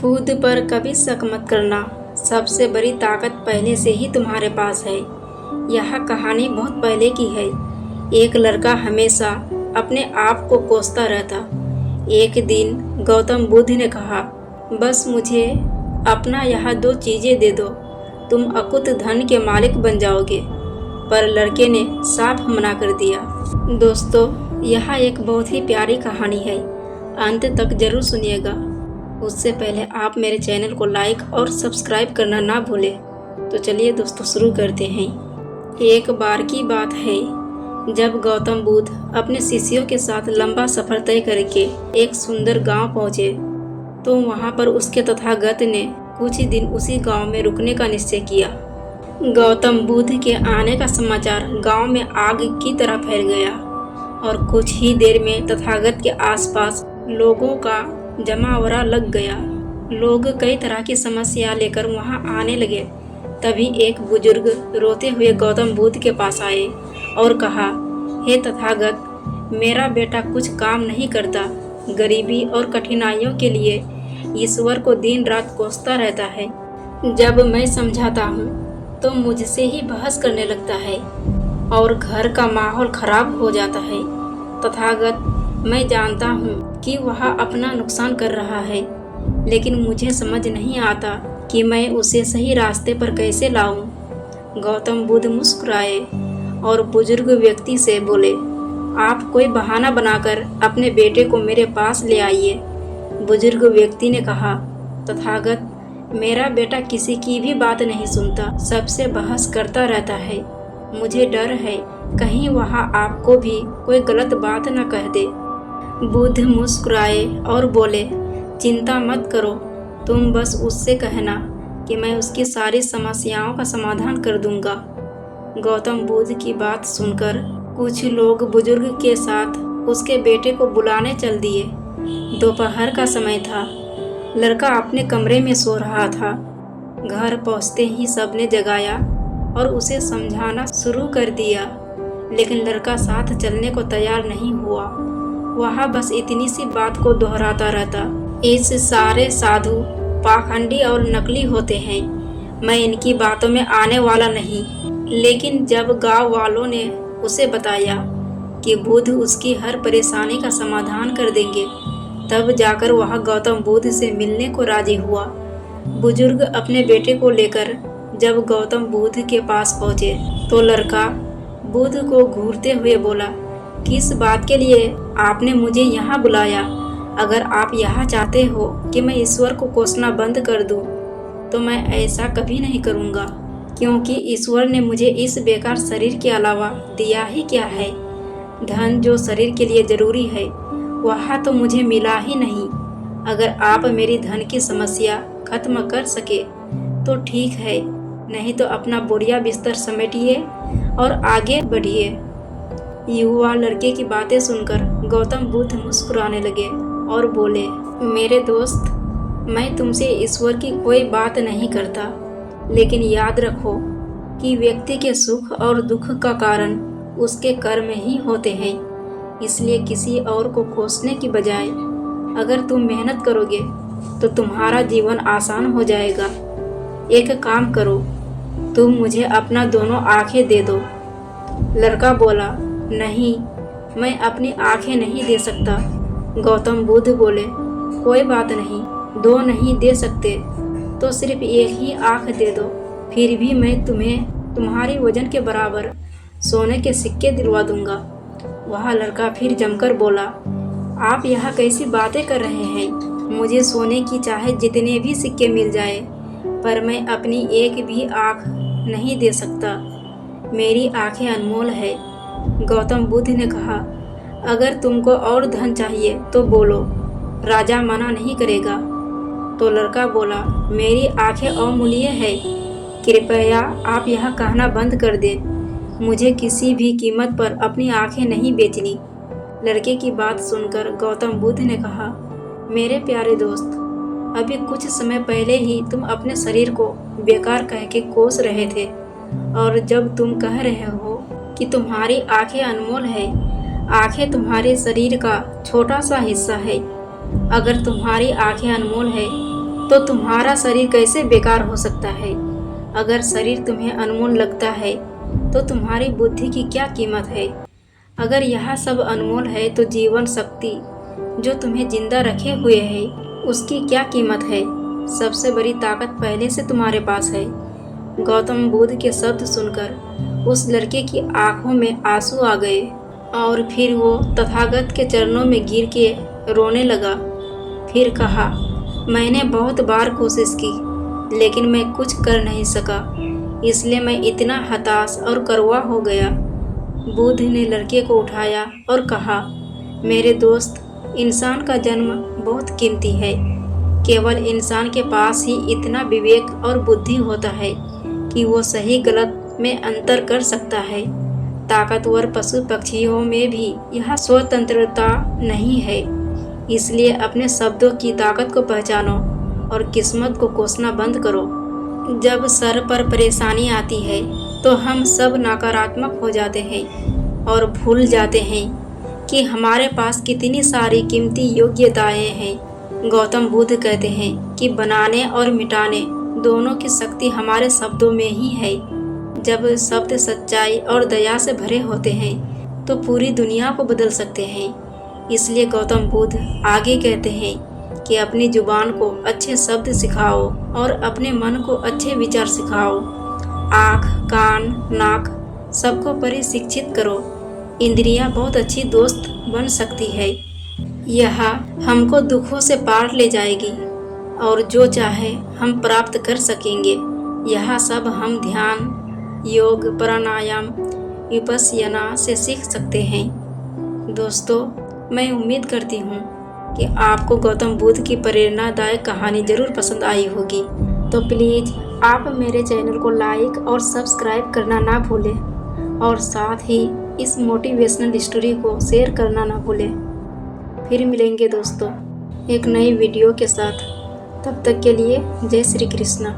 खुद पर कभी शक मत करना, सबसे बड़ी ताकत पहले से ही तुम्हारे पास है। यह कहानी बहुत पहले की है। एक लड़का हमेशा अपने आप को कोसता रहता। एक दिन गौतम बुद्ध ने कहा, बस मुझे अपना यह 2 चीज़ें दे दो, तुम अकुत धन के मालिक बन जाओगे। पर लड़के ने साफ मना कर दिया। दोस्तों, यह एक बहुत ही प्यारी कहानी है, अंत तक जरूर सुनिएगा। उससे पहले आप मेरे चैनल को लाइक और सब्सक्राइब करना ना भूलें। तो चलिए दोस्तों, शुरू करते हैं। एक बार की बात है, जब गौतम बुद्ध अपने शिष्यों के साथ लंबा सफर तय करके एक सुंदर गांव पहुंचे, तो वहां पर उसके तथागत ने कुछ ही दिन उसी गांव में रुकने का निश्चय किया। गौतम बुद्ध के आने का समाचार गांव में आग की तरह फैल गया और कुछ ही देर में तथागत के आसपास लोगों का जमावड़ा लग गया। लोग कई तरह की समस्या लेकर वहां आने लगे। तभी एक बुजुर्ग रोते हुए गौतम बुद्ध के पास आए और कहा, हे तथागत, मेरा बेटा कुछ काम नहीं करता, गरीबी और कठिनाइयों के लिए ईश्वर को दिन रात कोसता रहता है। जब मैं समझाता हूँ तो मुझसे ही बहस करने लगता है और घर का माहौल खराब हो जाता है। तथागत, मैं जानता हूँ कि वह अपना नुकसान कर रहा है, लेकिन मुझे समझ नहीं आता कि मैं उसे सही रास्ते पर कैसे लाऊं। गौतम बुद्ध मुस्कुराए और बुजुर्ग व्यक्ति से बोले, आप कोई बहाना बनाकर अपने बेटे को मेरे पास ले आइए। बुजुर्ग व्यक्ति ने कहा, तथागत, मेरा बेटा किसी की भी बात नहीं सुनता, सबसे बहस करता रहता है। मुझे डर है कहीं वह आपको भी कोई गलत बात न कह दे। बुद्ध मुस्कुराए और बोले, चिंता मत करो, तुम बस उससे कहना कि मैं उसकी सारी समस्याओं का समाधान कर दूंगा। गौतम बुद्ध की बात सुनकर कुछ लोग बुजुर्ग के साथ उसके बेटे को बुलाने चल दिए। दोपहर का समय था। लड़का अपने कमरे में सो रहा था। घर पहुंचते ही सबने जगाया और उसे समझाना शुरू कर दिया, लेकिन लड़का साथ चलने को तैयार नहीं हुआ। वह बस इतनी सी बात को दोहराता रहता, इस सारे साधु पाखंडी और नकली होते हैं, मैं इनकी बातों में आने वाला नहीं। लेकिन जब गांव वालों ने उसे बताया कि बुद्ध उसकी हर परेशानी का समाधान कर देंगे, तब जाकर वह गौतम बुद्ध से मिलने को राजी हुआ। बुजुर्ग अपने बेटे को लेकर जब गौतम बुद्ध के पास पहुंचे, तो लड़का बुद्ध को घूरते हुए बोला, किस बात के लिए आपने मुझे यहाँ बुलाया? अगर आप यहाँ चाहते हो कि मैं ईश्वर को कोसना बंद कर दूँ, तो मैं ऐसा कभी नहीं करूँगा, क्योंकि ईश्वर ने मुझे इस बेकार शरीर के अलावा दिया ही क्या है। धन जो शरीर के लिए जरूरी है, वह तो मुझे मिला ही नहीं। अगर आप मेरी धन की समस्या खत्म कर सके तो ठीक है, नहीं तो अपना बोरिया बिस्तर समेटिए और आगे बढ़िए। युवा लड़के की बातें सुनकर गौतम बुद्ध मुस्कुराने लगे और बोले, मेरे दोस्त, मैं तुमसे ईश्वर की कोई बात नहीं करता, लेकिन याद रखो कि व्यक्ति के सुख और दुख का कारण उसके कर्म ही होते हैं। इसलिए किसी और को कोसने की बजाय अगर तुम मेहनत करोगे तो तुम्हारा जीवन आसान हो जाएगा। एक काम करो, तुम मुझे अपना दोनों आंखें दे दो। लड़का बोला, नहीं, मैं अपनी आंखें नहीं दे सकता। गौतम बुद्ध बोले, कोई बात नहीं, 2 नहीं दे सकते तो सिर्फ एक ही आंख दे दो, फिर भी मैं तुम्हें तुम्हारी वजन के बराबर सोने के सिक्के दिलवा दूंगा। वह लड़का फिर जमकर बोला, आप यह कैसी बातें कर रहे हैं? मुझे सोने की चाहे जितने भी सिक्के मिल जाए, पर मैं अपनी एक भी आंख नहीं दे सकता। मेरी आंखें अनमोल है। गौतम बुद्ध ने कहा, अगर तुमको और धन चाहिए तो बोलो, राजा मना नहीं करेगा। तो लड़का बोला, मेरी आंखें अमूल्य है, कृपया आप यह कहना बंद कर दें, मुझे किसी भी कीमत पर अपनी आंखें नहीं बेचनी। लड़के की बात सुनकर गौतम बुद्ध ने कहा, मेरे प्यारे दोस्त, अभी कुछ समय पहले ही तुम अपने शरीर को बेकार कह के कोस रहे थे, और जब तुम कह रहे हो कि तुम्हारी आंखें अनमोल है, आंखें तुम्हारे शरीर का छोटा सा हिस्सा है। अगर तुम्हारी आंखें अनमोल है तो तुम्हारा शरीर कैसे बेकार हो सकता है। अगर शरीर तुम्हें अनमोल लगता है तो तुम्हारी बुद्धि की क्या कीमत है। अगर यह सब अनमोल है तो जीवन शक्ति जो तुम्हें जिंदा रखे हुए है उसकी क्या कीमत है। सबसे बड़ी ताकत पहले से तुम्हारे पास है। गौतम बुद्ध के शब्द सुनकर उस लड़के की आंखों में आंसू आ गए और फिर वो तथागत के चरणों में गिर के रोने लगा। फिर कहा, मैंने बहुत बार कोशिश की लेकिन मैं कुछ कर नहीं सका, इसलिए मैं इतना हताश और कड़वा हो गया। बुद्ध ने लड़के को उठाया और कहा, मेरे दोस्त, इंसान का जन्म बहुत कीमती है। केवल इंसान के पास ही इतना विवेक और बुद्धि होता है कि वो सही गलत में अंतर कर सकता है। ताकतवर पशु पक्षियों में भी यह स्वतंत्रता नहीं है। इसलिए अपने शब्दों की ताकत को पहचानो और किस्मत को कोसना बंद करो। जब सर पर परेशानी आती है तो हम सब नकारात्मक हो जाते हैं और भूल जाते हैं कि हमारे पास कितनी सारी कीमती योग्यताएं हैं। गौतम बुद्ध कहते हैं कि बनाने और मिटाने दोनों की शक्ति हमारे शब्दों में ही है। जब शब्द सच्चाई और दया से भरे होते हैं तो पूरी दुनिया को बदल सकते हैं। इसलिए गौतम बुद्ध आगे कहते हैं कि अपनी जुबान को अच्छे शब्द सिखाओ और अपने मन को अच्छे विचार सिखाओ। आँख, कान, नाक सबको प्रशिक्षित करो। इंद्रियां बहुत अच्छी दोस्त बन सकती है। यह हमको दुखों से पार ले जाएगी और जो चाहे हम प्राप्त कर सकेंगे। यह सब हम ध्यान, योग, प्राणायाम, विपश्यना से सीख सकते हैं। दोस्तों, मैं उम्मीद करती हूँ कि आपको गौतम बुद्ध की प्रेरणादायक कहानी ज़रूर पसंद आई होगी। तो प्लीज़ आप मेरे चैनल को लाइक और सब्सक्राइब करना ना भूलें और साथ ही इस मोटिवेशनल स्टोरी को शेयर करना ना भूलें। फिर मिलेंगे दोस्तों एक नई वीडियो के साथ। तब तक के लिए जय श्री कृष्णा।